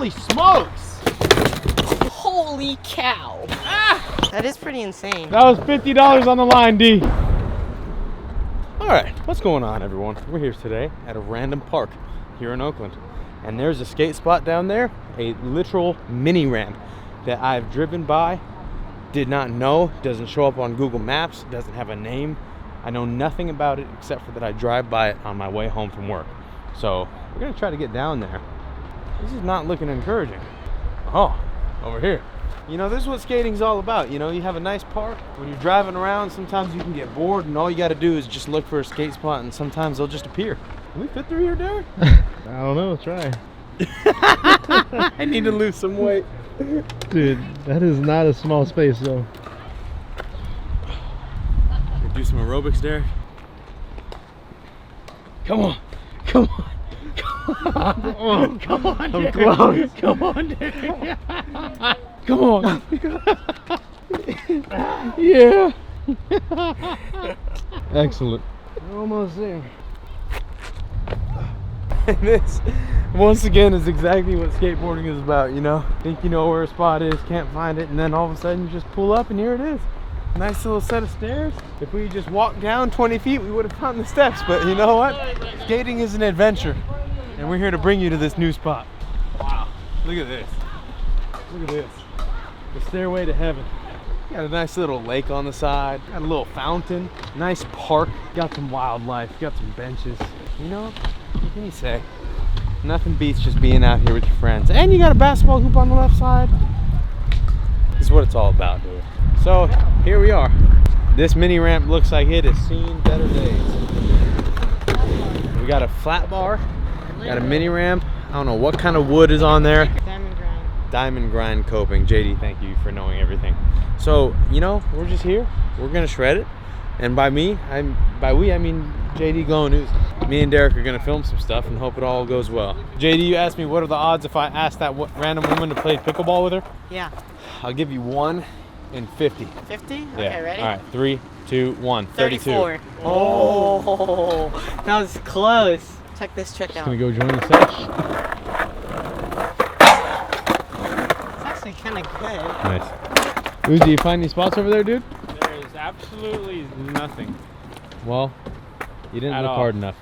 Holy smokes! Holy cow! Ah! That is pretty insane. That was $50 on the line, D. All right, what's going on, everyone? We're here today at a random park here in Oakland, and there's a skate spot down there, a literal mini ramp that I've driven by, did not know, doesn't show up on Google Maps, doesn't have a name. I know nothing about it except for that I drive by it on my way home from work. So we're gonna try to get down there. This is not looking encouraging. Oh, over here. You know, this is what skating's all about. You know, you have a nice park. When you're driving around, sometimes you can get bored, and all you got to do is just look for a skate spot, and sometimes they'll just appear. Can we fit through here, Derek? I don't know, try. I need to lose some weight. Dude, that is not a small space, though. Do some aerobics, Derek. Come on. Come on. Come on. Come on, Derek. I'm close. Come on, Derek. Come on. Yeah. Excellent. We're almost there. And this, once again, is exactly what skateboarding is about, you know? Think you know where a spot is, can't find it, and then all of a sudden you just pull up and here it is. Nice little set of stairs. If we just walked down 20 feet, we would have found the steps, but you know what? Skating is an adventure, and we're here to bring you to this new spot. Wow, look at this. Look at this. The stairway to heaven. Got a nice little lake on the side, got a little fountain, nice park, got some wildlife, got some benches. You know, what can you say? Nothing beats just being out here with your friends. And you got a basketball hoop on the left side. This is what it's all about, dude. So here we are. This mini ramp looks like it has seen better days. We got a flat bar, got a mini ramp. I don't know what kind of wood is on there. Diamond grind coping. JD, thank you for knowing everything. So, you know, we're just here. We're gonna shred it. And by we, I mean JD Glow News. Me and Derek are gonna film some stuff and hope it all goes well. JD, you asked me what are the odds if I asked that random woman to play pickleball with her? Yeah. I'll give you 1 in 50. 50? Yeah. Okay, ready? All right, 3, 2, 1. 34. Oh, that was close. Check this trick out. Gonna go join the sesh. It's actually kind of good. Nice. Uzi, you find any spots over there, dude? There is absolutely nothing. Well, you didn't At look all. hard enough.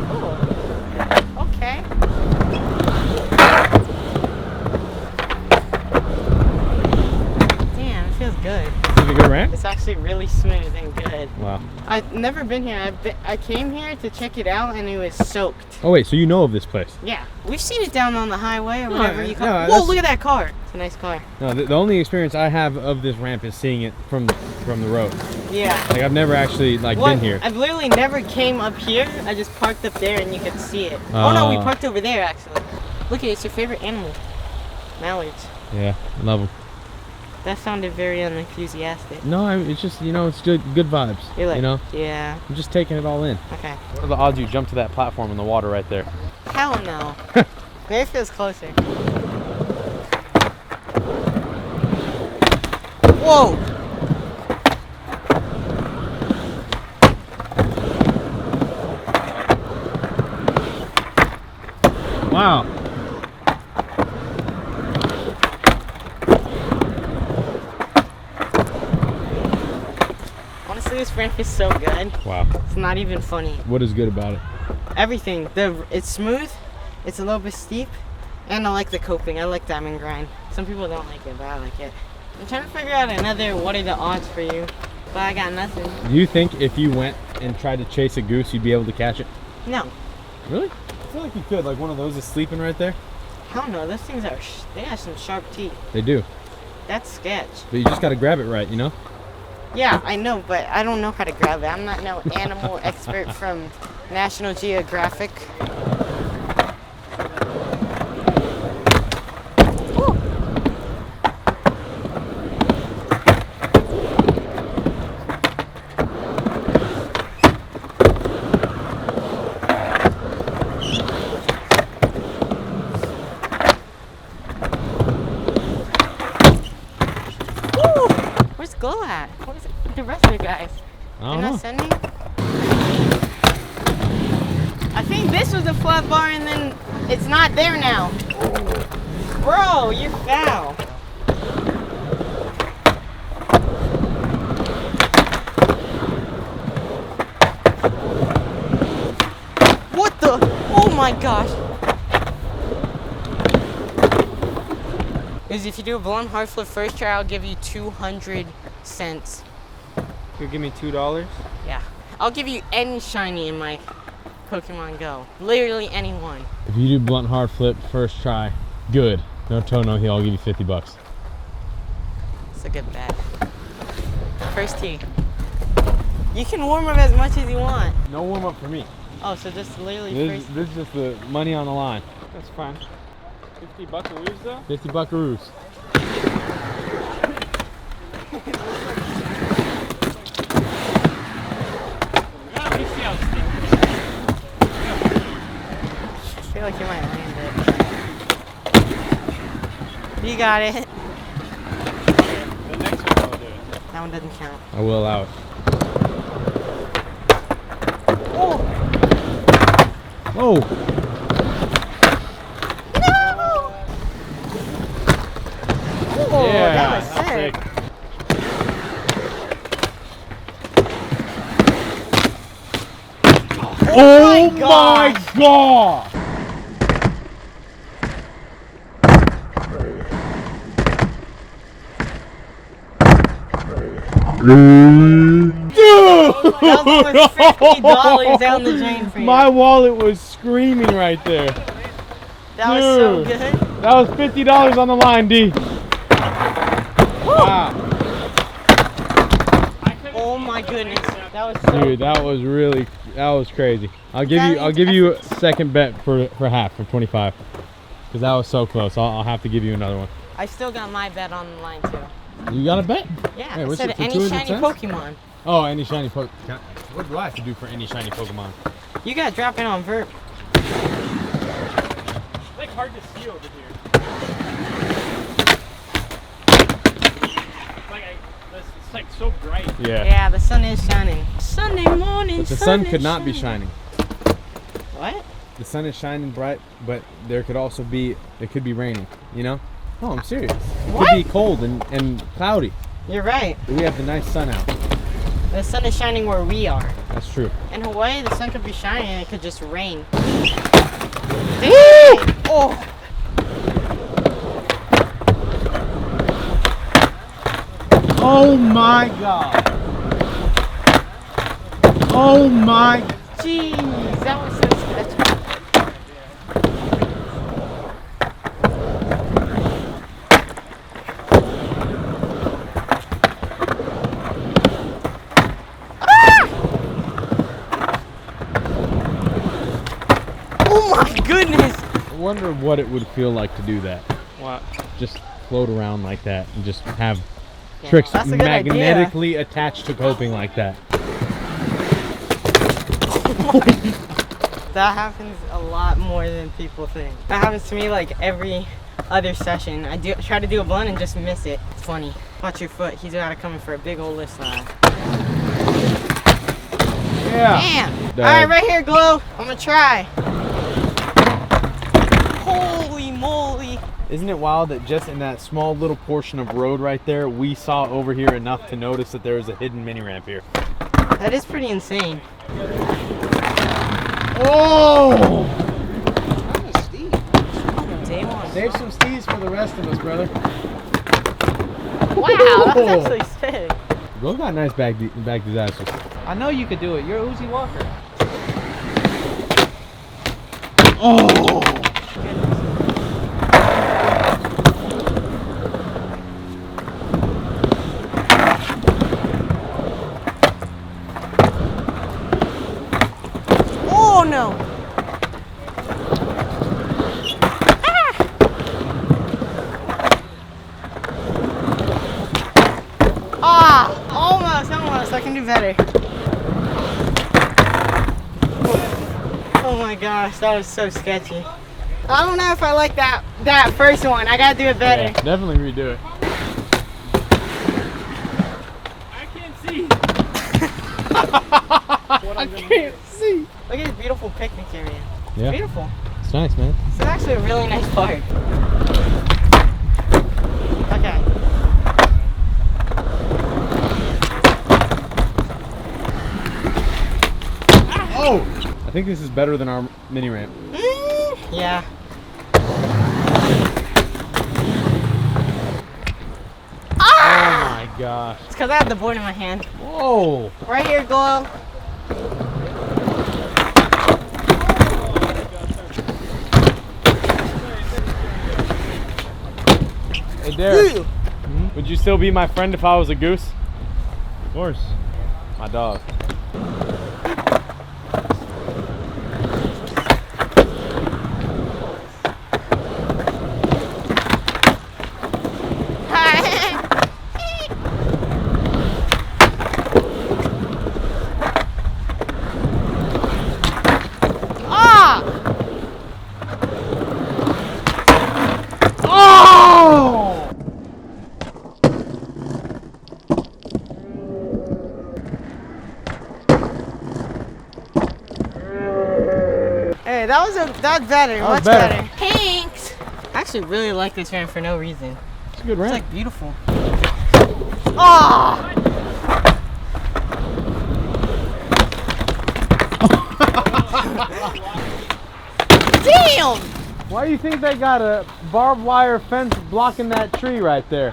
Oh, okay. Damn, it feels good. Is it a good ramp? It's actually really smooth and good. Wow. I've never been here. I came here to check it out and it was soaked. Oh wait, so you know of this place? Yeah, we've seen it down on the highway or whatever you call no, it. Whoa, that's- look at that car. It's a nice car. No, the only experience I have of this ramp is seeing it from the road. Yeah. Like I've never actually been here. I've literally never came up here. I just parked up there and you could see it. Oh no, we parked over there actually. Look at it, it's your favorite animal. Mallards. Yeah, I love them. That sounded very unenthusiastic. No, it's just, you know, it's good vibes. You're like, you know, yeah. I'm just taking it all in. Okay. What are the odds you jump to that platform in the water right there? Hell no. Maybe feels closer. Whoa! Wow. Honestly, this ramp is so good. Wow. It's not even funny. What is good about it? Everything. It's smooth. It's a little bit steep. And I like the coping. I like diamond grind. Some people don't like it, but I like it. I'm trying to figure out another what are the odds for you. But I got nothing. Do you think if you went and tried to chase a goose, you'd be able to catch it? No. Really? I feel like you could. Like one of those is sleeping right there. Hell no. Those things are, they have some sharp teeth. They do. That's sketch. But you just got to grab it right, you know? Yeah, I know, but I don't know how to grab it. I'm not no animal expert from National Geographic. Ooh. Where's Glow at? What is it? The rest of the guys? I don't They're know. not sending? I think this was a flat bar and then it's not there now. Bro, you're foul. What the? Oh my gosh. Is if you do a blunt hard flip first try, I'll give you 200 cents. You give me $2? Yeah. I'll give you any shiny in my Pokemon Go. Literally anyone. If you do blunt hard flip first try, good. No toe, no heel. I'll give you $50. It's a good bet. First tee. You can warm up as much as you want. No warm up for me. Oh, so just literally first. This is just the money on the line. That's fine. 50 buckaroos though? 50 buckaroos. Let me see how it's I feel like you might land it. You got it. The next one I'll do it. That one doesn't count. I will allow it. Oh! Oh! Oh, Yeah, that was that's sick. Oh my my gosh. god! That was almost $50 down the drain for you. My wallet was screaming right there. That was so Dude. good. That was $50 on the line, D. Wow. Oh my goodness. That was so Dude, that was crazy. I'll give you a second bet for half for 25. Cause that was so close. I'll have to give you another one. I still got my bet on the line too. You got a bet? Yeah, Hey, I what's said it, for any 200 shiny cents? Pokemon. Oh, any shiny Pokemon. What do I have to do for any shiny Pokemon? You gotta drop in on Vert. It's like hard to see over here. It's like so bright. Yeah. Yeah, the sun is shining. Sunday morning. But the sun could not be shining. What? The sun is shining bright, but it could be raining, you know? No, I'm serious. It What? could be cold and cloudy. You're right. But we have the nice sun out. The sun is shining where we are. That's true. In Hawaii, the sun could be shining and it could just rain. Dang. Oh. Oh my god. Oh my. Jeez, that was so sketchy. Oh my goodness! I wonder what it would feel like to do that. What? Just float around like that and just have Yeah, tricks that's a good idea. magnetically attached to coping like that. That happens a lot more than people think. That happens to me like every other session. I try to do a blunt and just miss it. It's funny. Watch your foot. He's got to come in for a big old lift slide. Yeah. Damn! Alright, right here, Glow. I'm gonna try. Holy moly. Isn't it wild that just in that small little portion of road right there, we saw over here enough to notice that there was a hidden mini ramp here? That is pretty insane. Oh! That was steep. Day one. Save some steez for the rest of us, brother. Wow, that was actually sick. Go got nice back disasters. I know you could do it. You're Uzi Walker. Oh! Oh no! Ah! Almost. I can do better. Oh my gosh, that was so sketchy. I don't know if I like that first one. I gotta do it better. Yeah, definitely redo it. I can't see. I can't see. Look at this beautiful picnic area. It's Yeah. beautiful. It's nice, man. This is actually a really nice park. Okay. Oh! I think this is better than our mini ramp. Yeah. Oh my gosh. It's because I have the board in my hand. Whoa! Right here, Goyle. Hey, Derek. Would you still be my friend if I was a goose? Of course. My dog. Hey, that's better. was Much better. better. Thanks. I actually really like this ramp for no reason. It's a good It's ramp. like beautiful. Oh! Damn! Why do you think they got a barbed wire fence blocking that tree right there?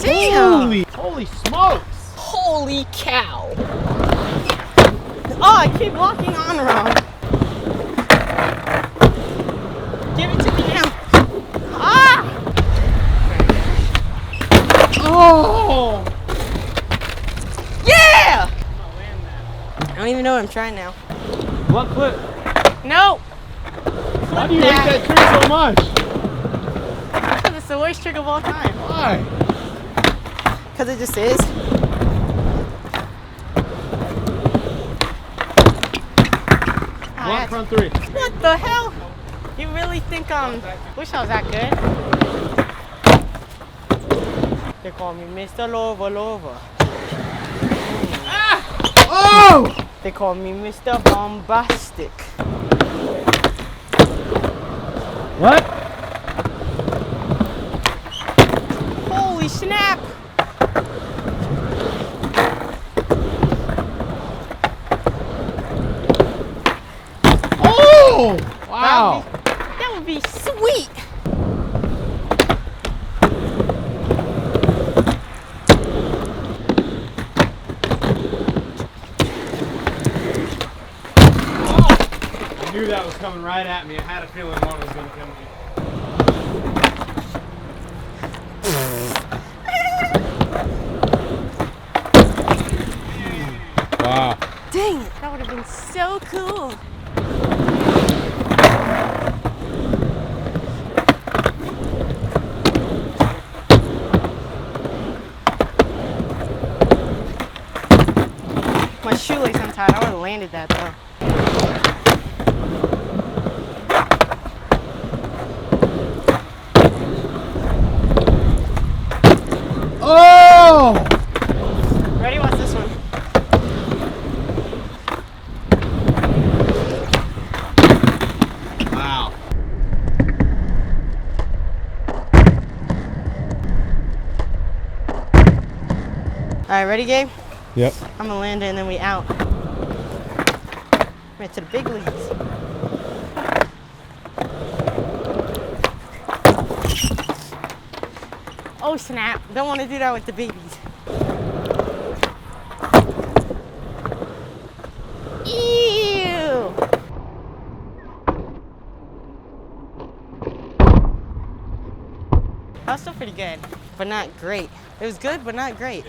Damn! Holy smokes! Holy cow! Oh, I keep walking on wrong. Give it to me now. Ah! Oh! Yeah! I don't even know what I'm trying now. What clip? No! Why do you hate that trick so much? Because it's the worst trick of all time. Why? Because it just is. Blunt front three. What the hell? You really think wish I was that good? They call me Mr. Lover. Oh! They call me Mr. Bombastic. What? Holy snap! Oh! Wow. That would be sweet. I knew that was coming right at me. I had a feeling one was going to come at me. Wow. Dang it, that would have been so cool. My shoelace untied. I would have landed that though. Oh! Ready? Watch this one. Wow. All right, ready, Gabe? Yep. I'm gonna land it and then we out. Right to the big leagues. Oh snap! Don't want to do that with the babies. Ew! That was still pretty good, but not great. It was good, but not great.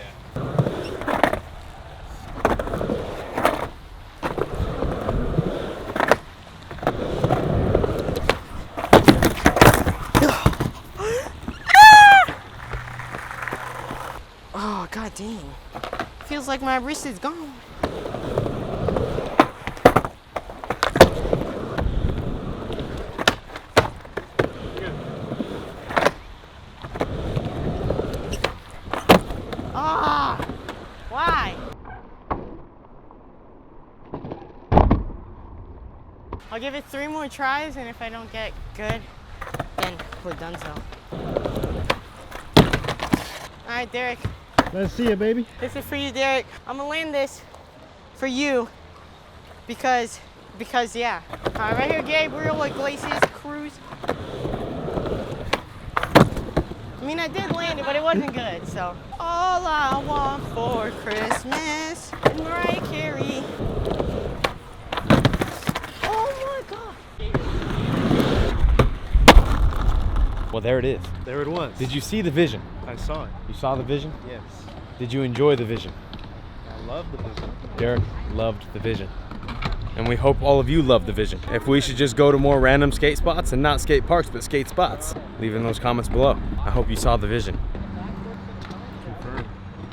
Oh, god dang. Feels like my wrist is gone. Ah! Why? I'll give it 3 more tries, and if I don't get good, then we're done so. All right, Derek. Let's see it, baby. This is for you, Derek. I'm gonna land this for you because yeah. All right, right here, Gabriel Iglesias Cruz. I mean, I did land it, but it wasn't good, so. All I want for Christmas is Mariah Carey. Oh my God. Well, there it is. There it was. Did you see the vision? I saw it. You saw the vision? Yes. Did you enjoy the vision? I love the vision. Derek loved the vision. And we hope all of you love the vision. If we should just go to more random skate spots and not skate parks, but skate spots, leave in those comments below. I hope you saw the vision.